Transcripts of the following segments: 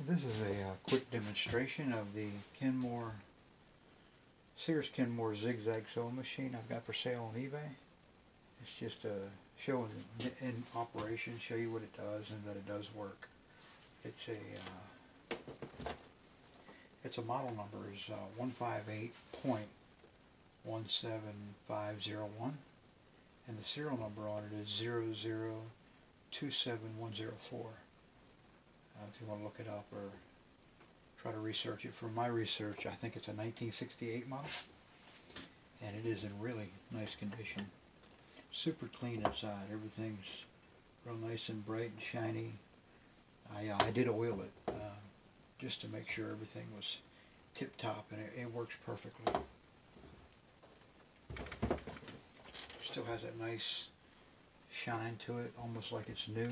This is a quick demonstration of the Sears Kenmore Zig Zag sewing machine I've got for sale on eBay. It's just a show in operation, show you what it does and that it does work. It's a model number is 158.17501, and the serial number on it is 0027104. If you want to look it up or try to research it. From my research, I think it's a 1968 model, and it is in really nice condition. Super clean inside. Everything's real nice and bright and shiny. I did oil it just to make sure everything was tip-top, and it works perfectly. Still has that nice shine to it, almost like it's new.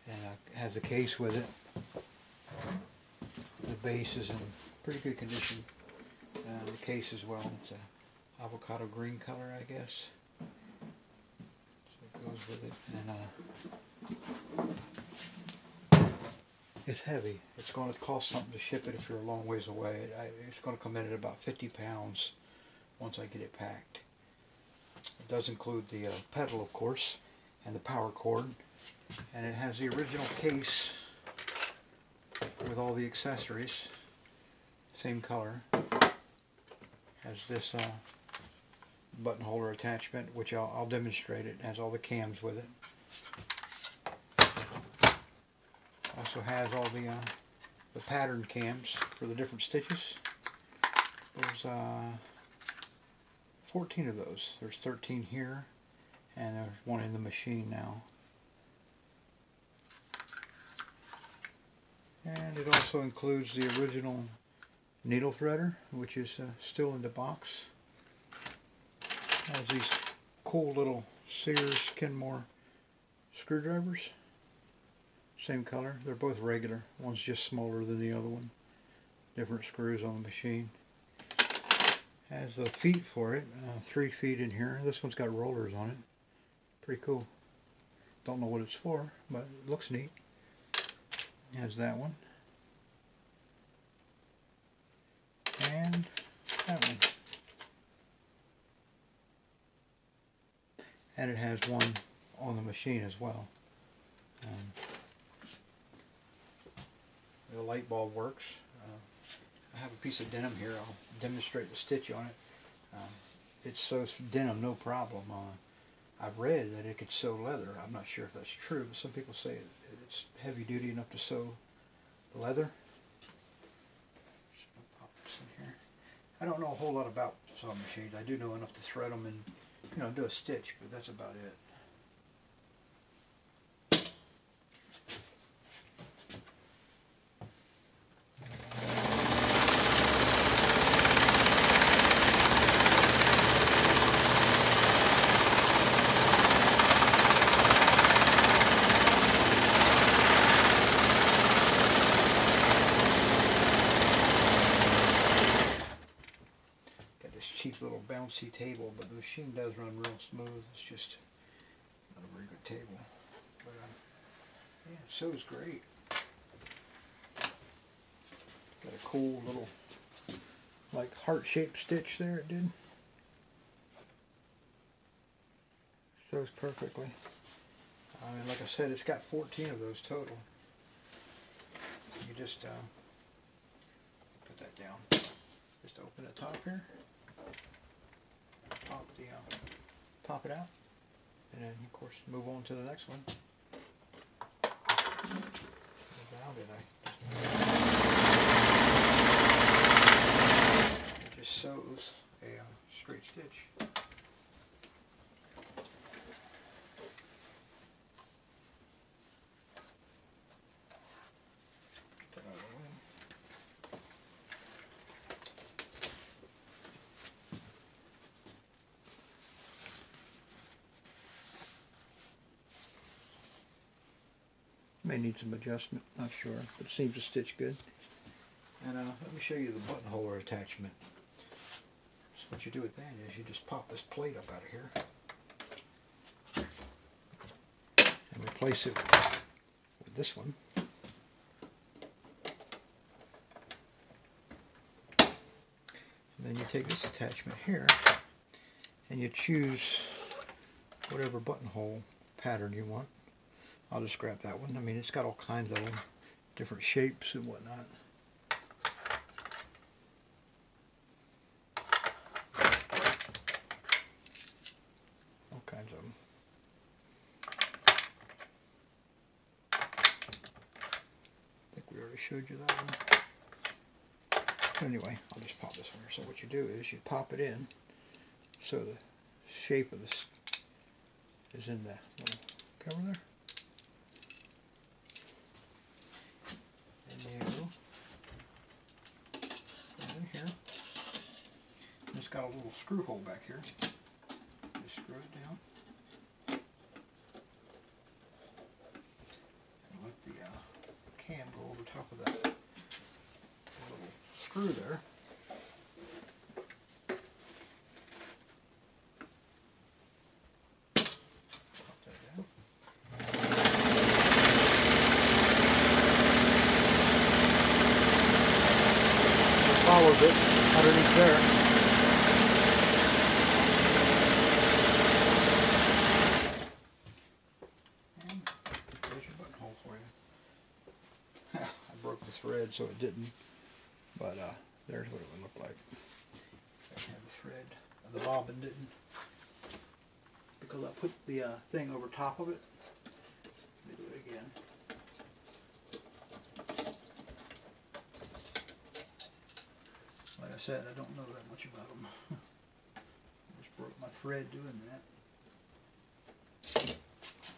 And it has a case with it. The base is in pretty good condition. The case as well. It's a avocado green color, I guess. So it goes with it. And it's heavy. It's going to cost something to ship it if you're a long ways away. It's going to come in at about 50 pounds once I get it packed. It does include the pedal, of course, and the power cord. And it has the original case with all the accessories, same color. Has this button holder attachment, which I'll demonstrate. It has all the cams with it. Also has all the pattern cams for the different stitches. There's 14 of those. There's 13 here, and there's one in the machine now. And it also includes the original needle threader, which is still in the box. Has these cool little Sears Kenmore screwdrivers. Same color. They're both regular. One's just smaller than the other one. Different screws on the machine. Has the feet for it. 3 feet in here. This one's got rollers on it. Pretty cool. Don't know what it's for, but it looks neat. Has that one, and that one, and it has one on the machine as well. The light bulb works. I have a piece of denim here. I'll demonstrate the stitch on it. It sews denim no problem. I've read that it could sew leather. I'm not sure if that's true, but some people say it's heavy duty enough to sew leather. Just gonna pop this in here. I don't know a whole lot about sewing machines. I do know enough to thread them and, you know, do a stitch, but that's about it. Cheap little bouncy table, but the machine does run real smooth. It's just not a very good table, but yeah, it sews great. Got a cool little like heart-shaped stitch there. It did. Sews perfectly. Like I said, it's got 14 of those total. You just put that down. Just open the top here. Pop it out, and then of course move on to the next one. It just sews a straight stitch. Get that out of the way. May need some adjustment, not sure, but it seems to stitch good. And let me show you the button holder attachment. So what you do with that is you just pop this plate up out of here and replace it with this one. Then you take this attachment here and you choose whatever buttonhole pattern you want. I'll just grab that one. I mean, it's got all kinds of them, different shapes and whatnot. All kinds of them. I think we already showed you that one. Anyway, I'll just pop this one here. So what you do is you pop it in so the shape of this is in the little cover there. And you put it in here. And it's got a little screw hole back here. Just screw it down. And let the cam go over top of that little screw there. Pop that down. Follows it underneath there. And there's your buttonhole for you. I broke the thread so it didn't, but there's what it would look like. I have the thread. The bobbin didn't, because I put the thing over top of it. Let me do it again. Like I said, I don't know that much about them. I just broke my thread doing that.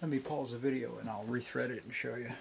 Let me pause the video and I'll rethread it and show you.